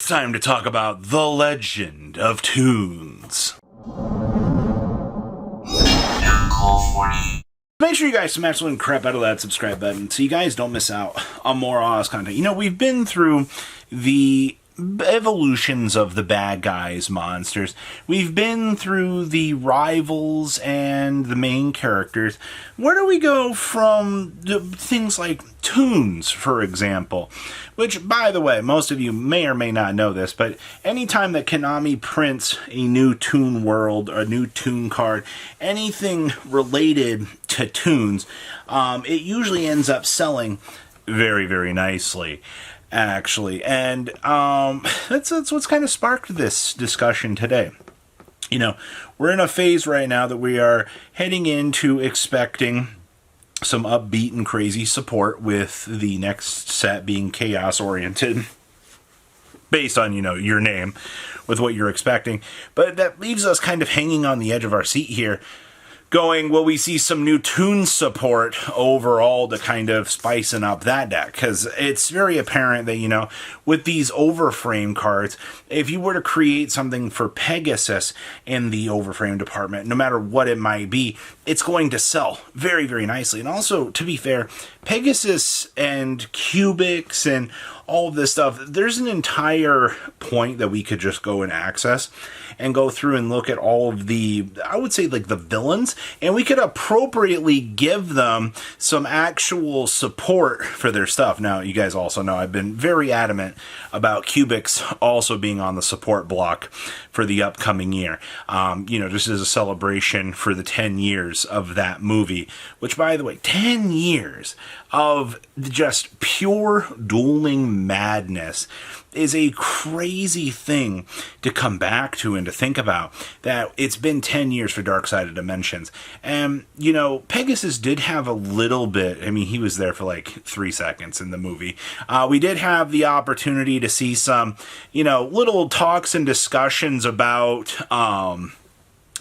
time to talk about The Legend of Toons. Make sure you guys smash the little crap out of that subscribe button so you guys don't miss out on more Oz content. You know, we've been through the evolutions of the bad guys monsters. We've been through the rivals and the main characters. Where do we go from things like Toons, for example? Which, by the way, most of you may or may not know this, but anytime that Konami prints a new Toon world, or a new Toon card, anything related to Toons, it usually ends up selling very, very nicely, actually. And that's what's kind of sparked this discussion today. You know, we're in a phase right now that we are heading into expecting some upbeat and crazy support, with the next set being chaos oriented based on, you know, your name, with what you're expecting. But that leaves us kind of hanging on the edge of our seat here, going, will we see some new Toon support overall to kind of spicing up that deck? Because it's very apparent that, you know, with these overframe cards, if you were to create something for Pegasus in the overframe department, no matter what it might be, it's going to sell very, very nicely. And also, to be fair, Pegasus and Cubics and all of this stuff, there's an entire point that we could just go and access and go through and look at all of the, I would say, like the villains, and we could appropriately give them some actual support for their stuff. Now, you guys also know I've been very adamant about Cubics also being on the support block for the upcoming year. You know, just as a celebration for the 10 years of that movie, which, by the way, 10 years of just pure dueling madness is a crazy thing to come back to and to think about, that it's been 10 years for Dark Side of Dimensions. And, you know, Pegasus did have a little bit, I mean, he was there for like 3 seconds in the movie. We did have the opportunity to see some, you know, little talks and discussions about,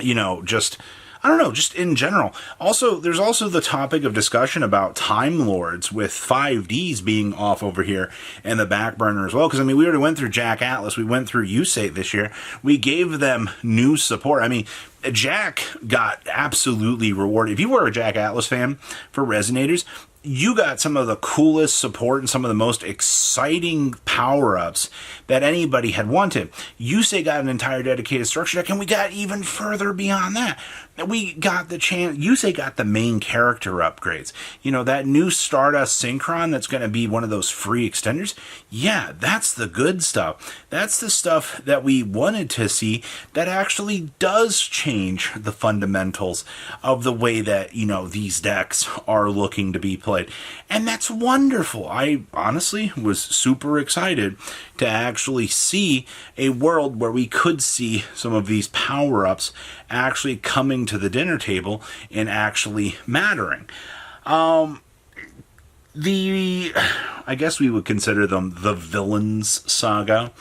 you know, just, I don't know, just in general. Also, there's also the topic of discussion about Time Lords, with 5Ds being off over here in the back burner as well. Because, I mean, we already went through Jack Atlas, we went through Usate this year. We gave them new support. I mean, Jack got absolutely rewarded. If you were a Jack Atlas fan for Resonators, you got some of the coolest support and some of the most exciting power-ups that anybody had wanted. Yusei got an entire dedicated structure deck, and we got even further beyond that. We got the chance, Yusei got the main character upgrades. You know, that new Stardust Synchron that's going to be one of those free extenders. Yeah, that's the good stuff. That's the stuff that we wanted to see that actually does change the fundamentals of the way that, you know, these decks are looking to be played. And that's wonderful. I honestly was super excited to actually see a world where we could see some of these power-ups actually coming to the dinner table and actually mattering. I guess we would consider them the Villains Saga.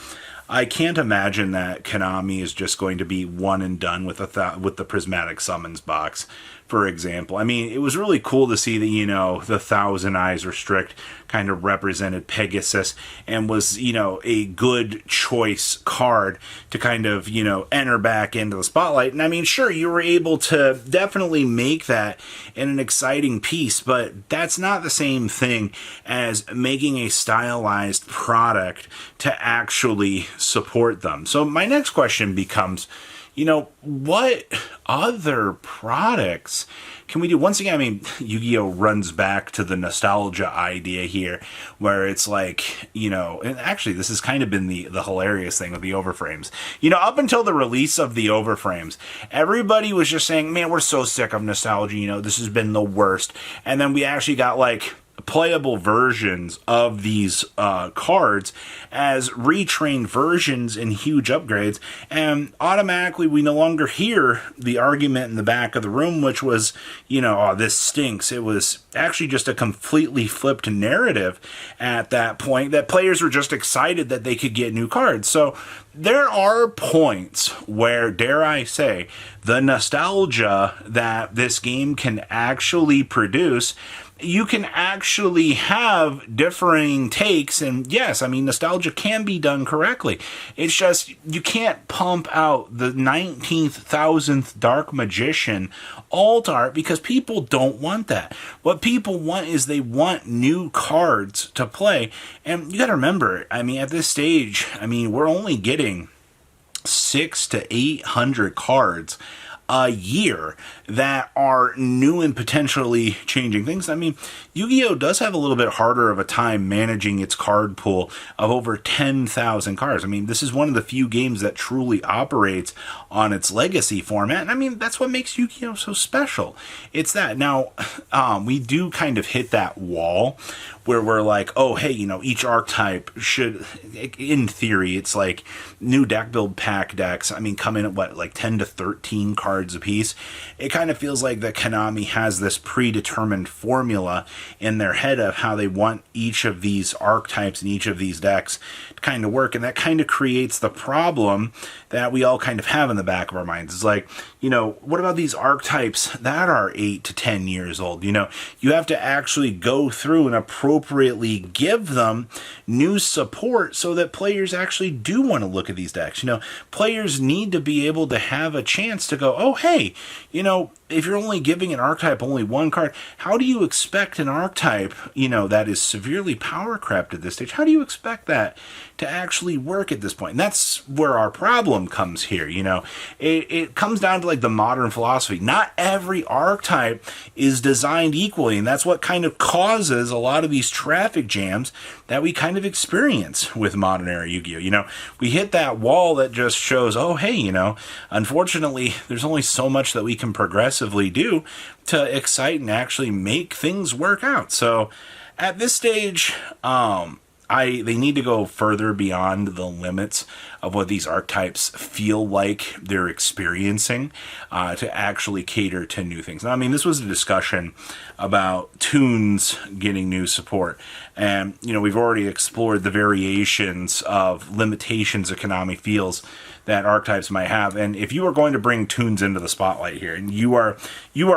I can't imagine that Konami is just going to be one and done with the Prismatic Summons box, for example. I mean, it was really cool to see that, you know, the Thousand Eyes Restrict kind of represented Pegasus and was, you know, a good choice card to kind of, you know, enter back into the spotlight. And I mean, sure, you were able to definitely make that in an exciting piece, but that's not the same thing as making a stylized product to actually support them. So my next question becomes, you know, what other products can we do? Once again, I mean, Yu-Gi-Oh! Runs back to the nostalgia idea here, where it's like, you know, and actually this has kind of been the hilarious thing with the overframes. You know, up until the release of the overframes, everybody was just saying, man, we're so sick of nostalgia, you know, this has been the worst. And then we actually got, like, playable versions of these cards as retrained versions and huge upgrades, and automatically we no longer hear the argument in the back of the room, which was, you know, oh, this stinks. It was actually just a completely flipped narrative at that point, that players were just excited that they could get new cards. So there are points where, dare I say, the nostalgia that this game can actually produce you can actually have differing takes. And yes, I mean, nostalgia can be done correctly. It's just, you can't pump out the 19,000th Dark Magician alt art because people don't want that. What people want is they want new cards to play. And you got to remember, I mean, at this stage, I mean, we're only getting 600 to 800 cards a year that are new and potentially changing things. I mean, Yu-Gi-Oh! Does have a little bit harder of a time managing its card pool of over 10,000 cards. I mean, this is one of the few games that truly operates on its legacy format. And I mean, that's what makes Yu-Gi-Oh! So special. It's that. Now, we do kind of hit that wall where we're like, oh, hey, you know, each archetype should, in theory, it's like new deck build pack decks, I mean, come in at what, like 10 to 13 cards a piece. It kind of feels like that Konami has this predetermined formula in their head of how they want each of these archetypes and each of these decks to kind of work. And that kind of creates the problem that we all kind of have in the back of our minds. It's like, you know, what about these archetypes that are 8 to 10 years old? You know, you have to actually go through and appropriately give them new support so that players actually do want to look at these decks. You know, players need to be able to have a chance to go, oh, hey, you know, if you're only giving an archetype only one card, how do you expect an archetype, you know, that is severely power crept at this stage, how do you expect that to actually work at this point? And that's where our problem comes here. You know, it comes down to like the modern philosophy. Not every archetype is designed equally, and that's what kind of causes a lot of these traffic jams that we kind of experience with modern era Yu-Gi-Oh! You know, we hit that wall that just shows, oh, hey, you know, unfortunately, there's only so much that we can progressively do to excite and actually make things work out. So at this stage, they need to go further beyond the limits of what these archetypes feel like they're experiencing to actually cater to new things. Now, I mean, this was a discussion about Toons getting new support. And, you know, we've already explored the variations of limitations that Konami feels that archetypes might have. And if you are going to bring Toons into the spotlight here, and you are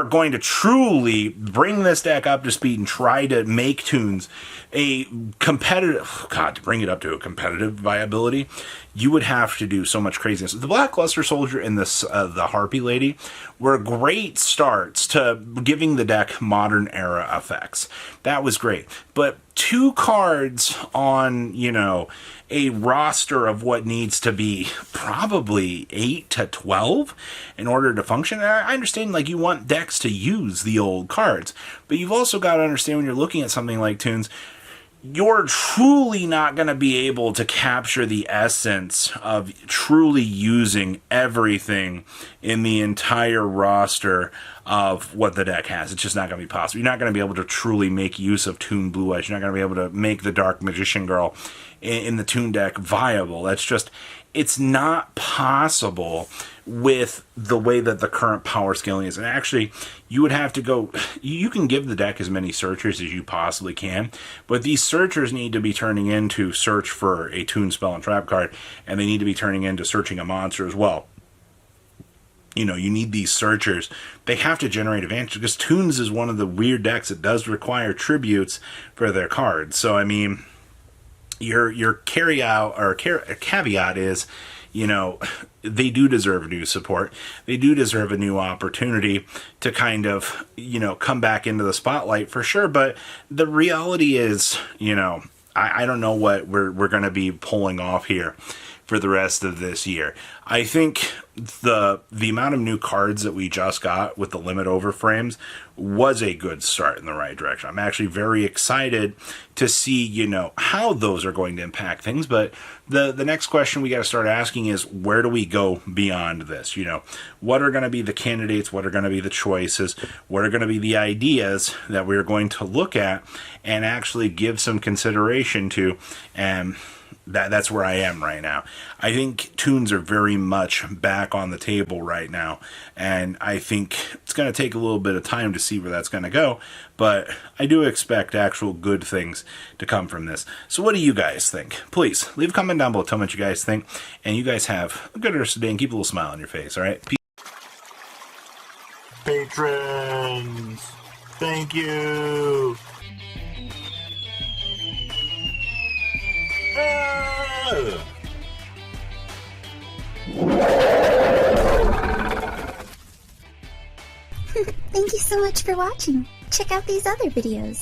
going to truly bring this deck up to speed and try to make Toons a competitive, God, to bring it up to a competitive viability, you would have to do so much craziness. The Black Luster Soldier and the Harpy Lady were great starts to giving the deck modern era effects. That was great. But 2 cards on, you know, a roster of what needs to be probably 8 to 12 in order to function. And I understand, like, you want decks to use the old cards, but you've also got to understand when you're looking at something like Toons, you're truly not going to be able to capture the essence of truly using everything in the entire roster of what the deck has. It's just not going to be possible. You're not going to be able to truly make use of Toon Blue Eyes. You're not going to be able to make the Dark Magician Girl in the Toon deck viable. That's just, it's not possible with the way that the current power scaling is. And actually, you would have to go, you can give the deck as many searchers as you possibly can, but these searchers need to be turning into search for a Toon spell and trap card, and they need to be turning into searching a monster as well. You know, you need these searchers. They have to generate advantage because Toons is one of the weird decks that does require tributes for their cards. So, I mean, your caveat is, you know, they do deserve new support. They do deserve a new opportunity to kind of, you know, come back into the spotlight for sure. But the reality is, you know, I don't know what we're going to be pulling off here for the rest of this year. I think the amount of new cards that we just got with the limit overframes was a good start in the right direction. I'm actually very excited to see, you know, how those are going to impact things. But the next question we got to start asking is, where do we go beyond this? You know, what are going to be the candidates? What are going to be the choices? What are going to be the ideas that we're going to look at and actually give some consideration to? And that's where I am right now. I think Toons are very much back on the table right now, and I think it's going to take a little bit of time to see where that's going to go, but I do expect actual good things to come from this. So what do you guys think? Please, leave a comment down below, tell me what you guys think, and you guys have a good rest of the day, and keep a little smile on your face, alright? Patrons! Thank you. Thank you so much for watching. Check out these other videos.